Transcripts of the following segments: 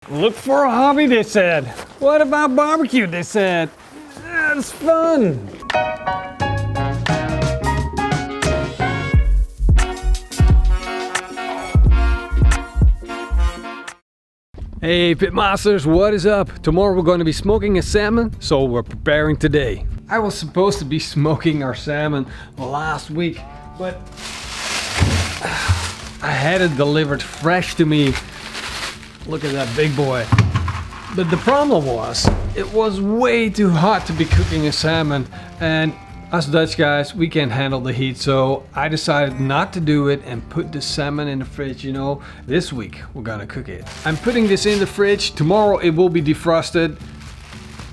Look for a hobby, they said. What about barbecue, they said. That's fun. Hey Pitmasters, what is up? Tomorrow we're going to be smoking a salmon, so we're preparing today. I was supposed to be smoking our salmon last week, but I had it delivered fresh to me. Look at that big boy. But the problem was, it was way too hot to be cooking a salmon, and us Dutch guys, we can't handle the heat, so I decided not to do it and put the salmon in the fridge. You know, this week we're gonna cook it. I'm putting this in the fridge. Tomorrow it will be defrosted.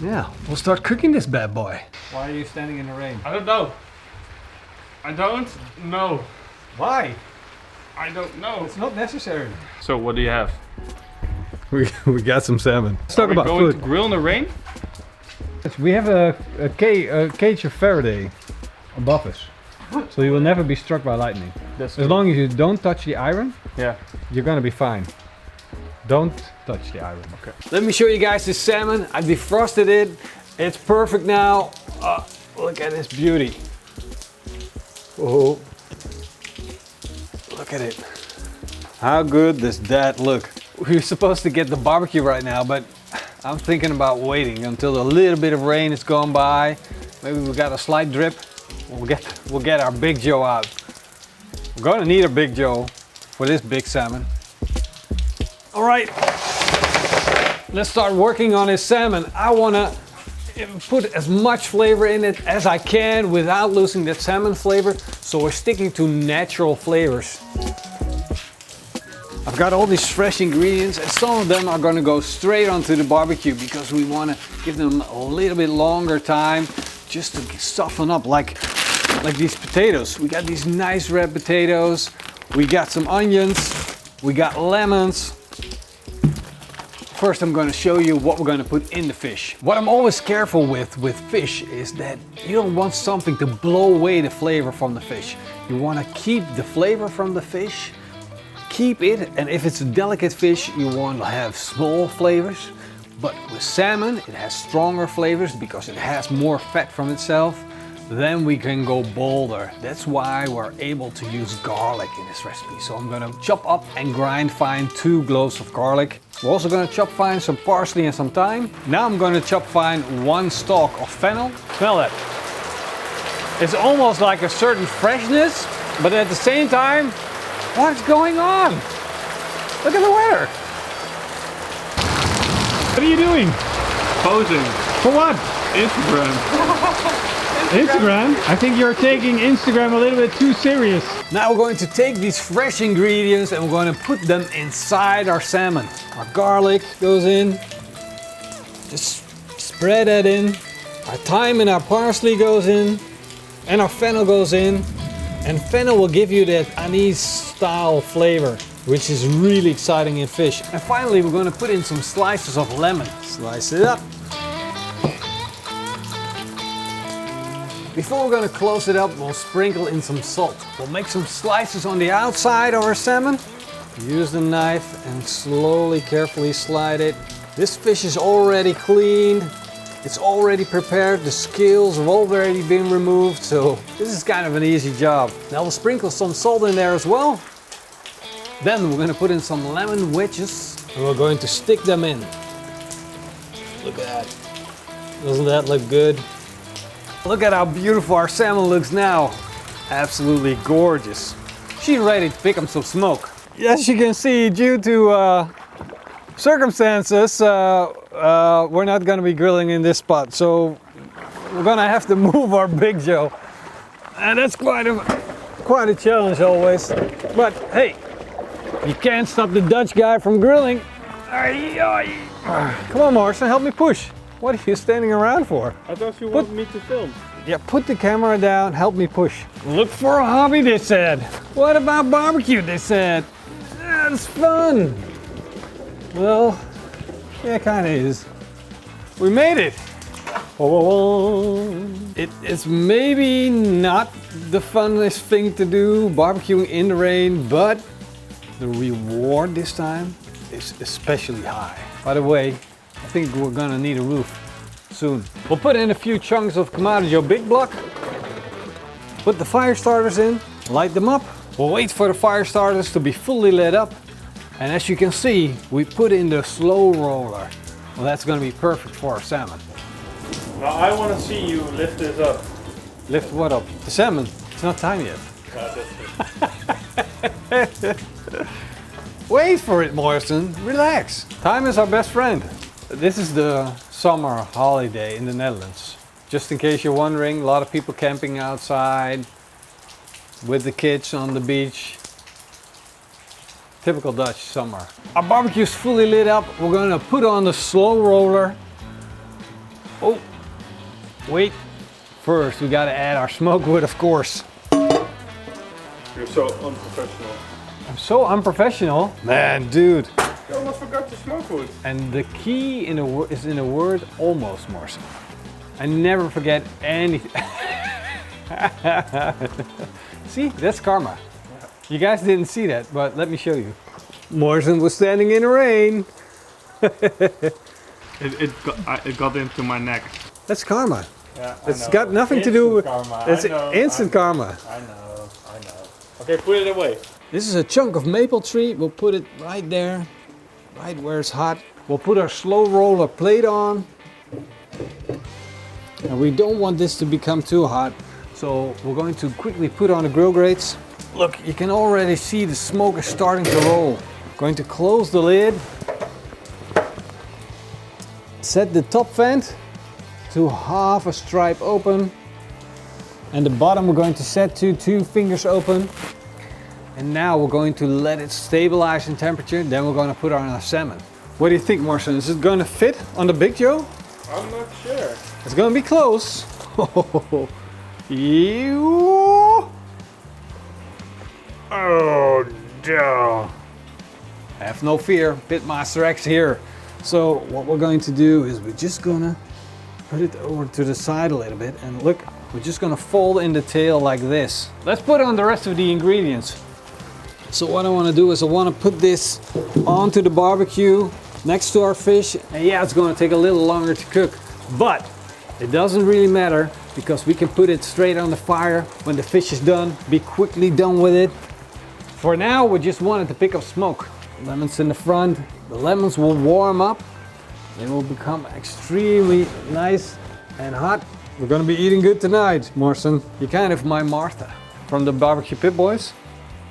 Yeah, we'll start cooking this bad boy. Why are you standing in the rain? I don't know. I don't know. Why? I don't know. It's not necessary. So what do you have? We got some salmon. Let's talk about going food. to grill in the rain? We have a cage of Faraday above us, so you will never be struck by lightning. That's as long as you don't touch the iron, yeah, you're gonna be fine. Don't touch the iron. Okay. Let me show you guys this salmon. I defrosted it. It's perfect now. Look at this beauty. Oh, look at it. How good does that look? We're supposed to get the barbecue right now, but I'm thinking about waiting until a little bit of rain is gone by. Maybe we got a slight drip. We'll get our Big Joe out. We're gonna need a Big Joe for this big salmon. All right, let's start working on this salmon. I wanna put as much flavor in it as I can without losing that salmon flavor. So we're sticking to natural flavors. I've got all these fresh ingredients, and some of them are going to go straight onto the barbecue because we want to give them a little bit longer time just to soften up, like these potatoes. We got these nice red potatoes, we got some onions, we got lemons. First I'm going to show you what we're going to put in the fish. What I'm always careful with fish is that you don't want something to blow away the flavor from the fish. You want to keep the flavor from the fish. Keep it, and if it's a delicate fish, you want to have small flavors. But with salmon, it has stronger flavors because it has more fat from itself. Then we can go bolder. That's why we're able to use garlic in this recipe. So I'm gonna chop up and grind fine 2 cloves of garlic. We're also gonna chop fine some parsley and some thyme. Now I'm gonna chop fine 1 stalk of fennel. Smell that. It's almost like a certain freshness, but at the same time, what's going on? Look at the weather. What are you doing? Posing. For what? Instagram. Instagram? I think you're taking Instagram a little bit too serious. Now we're going to take these fresh ingredients and we're going to put them inside our salmon. Our garlic goes in. Just spread that in. Our thyme and our parsley goes in. And our fennel goes in. And fennel will give you that anise style flavor, which is really exciting in fish. And finally, we're going to put in some slices of lemon. Slice it up. Before we're going to close it up, we'll sprinkle in some salt. We'll make some slices on the outside of our salmon. Use the knife and slowly, carefully slide it. This fish is already cleaned. It's already prepared, the scales have already been removed, so this is kind of an easy job. Now we'll sprinkle some salt in there as well. Then we're going to put in some lemon wedges and we're going to stick them in. Look at that. Doesn't that look good? Look at how beautiful our salmon looks now. Absolutely gorgeous. She's ready to pick up some smoke. As you can see, due to circumstances, we're not going to be grilling in this spot, so we're going to have to move our Big Joe, and that's quite a challenge always. But hey, you can't stop the Dutch guy from grilling. Come on, Marcel, help me push. What are you standing around for? I thought you wanted me to film. Yeah, put the camera down, help me push. Look for a hobby, they said. What about barbecue, they said. That's fun. Well, yeah, it kind of is. We made it. It's maybe not the funnest thing to do, barbecuing in the rain, but the reward this time is especially high. By the way, I think we're gonna need a roof soon. We'll put in a few chunks of Kamado Joe Big Block. Put the fire starters in, light them up. We'll wait for the fire starters to be fully lit up. And as you can see, we put in the slow roller. Well, that's gonna be perfect for our salmon. Now I want to see you lift this up. Lift what up? The salmon. It's not time yet. That's it. Wait for it, Morrison. Relax. Time is our best friend. This is the summer holiday in the Netherlands. Just in case you're wondering, a lot of people camping outside with the kids on the beach. Typical Dutch summer. Our barbecue's fully lit up. We're gonna put on the slow roller. Oh, wait. First, we gotta add our smoke wood, of course. You're so unprofessional. I'm so unprofessional. Man, dude. You almost forgot the smoke wood. And the key is in the word almost, Morrison. I never forget anything. See, that's karma. You guys didn't see that, but let me show you. Morrison was standing in the rain. It got into my neck. That's karma. Yeah, It's got nothing to do with karma. It's instant karma. I know. Okay, put it away. This is a chunk of maple tree. We'll put it right there, right where it's hot. We'll put our slow roller plate on. And we don't want this to become too hot. So we're going to quickly put on the grill grates. Look, you can already see the smoke is starting to roll. Going to close the lid. Set the top vent to half a stripe open. And the bottom we're going to set to 2 fingers open. And now we're going to let it stabilize in temperature. Then we're going to put on our salmon. What do you think, Morrison? Is it going to fit on the Big Joe? I'm not sure. It's going to be close. Oh no! Have no fear, Pitmaster X here. So what we're going to do is we're just gonna put it over to the side a little bit, and look, we're just gonna fold in the tail like this. Let's put on the rest of the ingredients. So what I want to do is I want to put this onto the barbecue next to our fish, and yeah, it's going to take a little longer to cook, but it doesn't really matter because we can put it straight on the fire when the fish is done. Be quickly done with it. For now, we just wanted to pick up smoke. Lemons in the front. The lemons will warm up. They will become extremely nice and hot. We're gonna be eating good tonight, Morrison. You're kind of my Martha from the Barbecue Pit Boys.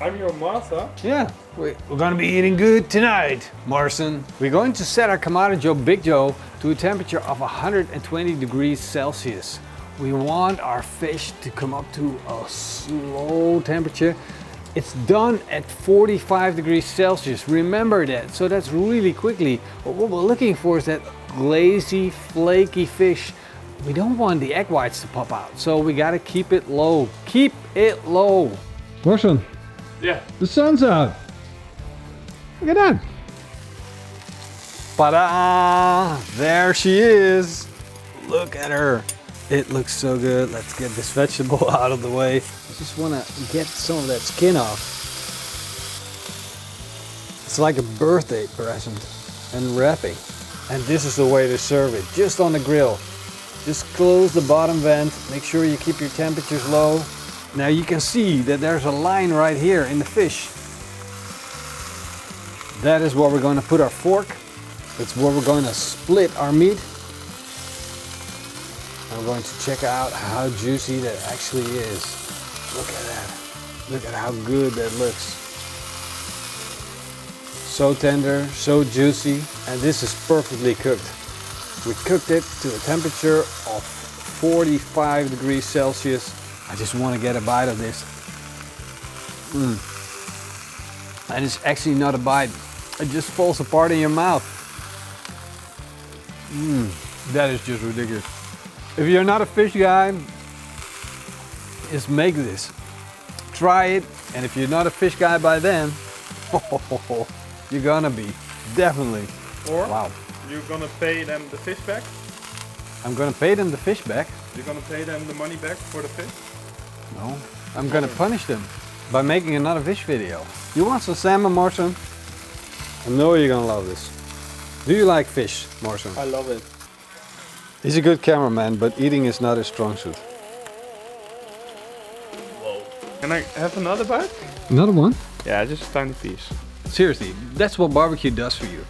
I'm your Martha. Yeah, we're gonna be eating good tonight, Morrison. We're going to set our Kamado Joe Big Joe to a temperature of 120 degrees Celsius. We want our fish to come up to a slow temperature. It's done at 45 degrees Celsius. Remember that. So that's really quickly. But what we're looking for is that glazy, flaky fish. We don't want the egg whites to pop out. So we gotta keep it low. Keep it low. Morrison. Yeah. The sun's out. Look at that. Ta-da! There she is. Look at her. It looks so good. Let's get this vegetable out of the way. I just want to get some of that skin off. It's like a birthday present and wrapping. And this is the way to serve it, just on the grill. Just close the bottom vent. Make sure you keep your temperatures low. Now you can see that there's a line right here in the fish. That is where we're going to put our fork. That's where we're going to split our meat. I'm going to check out how juicy that actually is. Look at that. Look at how good that looks. So tender, so juicy, and this is perfectly cooked. We cooked it to a temperature of 45 degrees Celsius. I just want to get a bite of this. And it's actually not a bite. It just falls apart in your mouth. That is just ridiculous. If you're not a fish guy, just make this. Try it, and if you're not a fish guy by then, you're gonna be, definitely. Or wow. You're gonna pay them the fish back? I'm gonna pay them the fish back. You're gonna pay them the money back for the fish? No, I'm gonna punish them by making another fish video. You want some salmon, Morrison? I know you're gonna love this. Do you like fish, Morrison? I love it. He's a good cameraman, but eating is not his strong suit. Whoa. Can I have another bite? Another one? Yeah, just a tiny piece. Seriously, that's what barbecue does for you.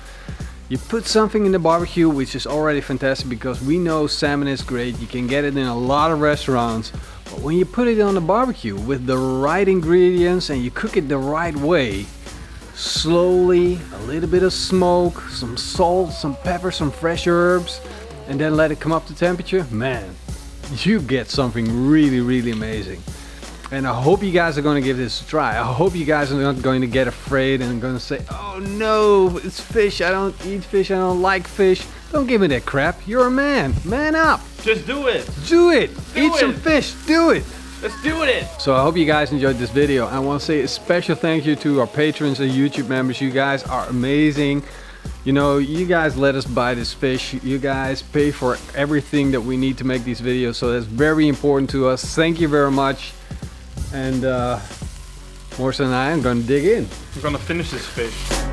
You put something in the barbecue, which is already fantastic because we know salmon is great. You can get it in a lot of restaurants. But when you put it on the barbecue with the right ingredients and you cook it the right way, slowly, a little bit of smoke, some salt, some pepper, some fresh herbs, and then let it come up to temperature, man, you get something really, really amazing. And I hope you guys are going to give this a try. I hope you guys are not going to get afraid and going to say, oh no, it's fish, I don't eat fish, I don't like fish. Don't give me that crap, you're a man, man up. Just do it. Do it, eat it. some fish, do it. Let's do it. So I hope you guys enjoyed this video. I want to say a special thank you to our patrons and YouTube members. You guys are amazing. You know, you guys let us buy this fish. You guys pay for everything that we need to make these videos. So that's very important to us. Thank you very much. And Morrison and I am going to dig in. I'm gonna finish this fish.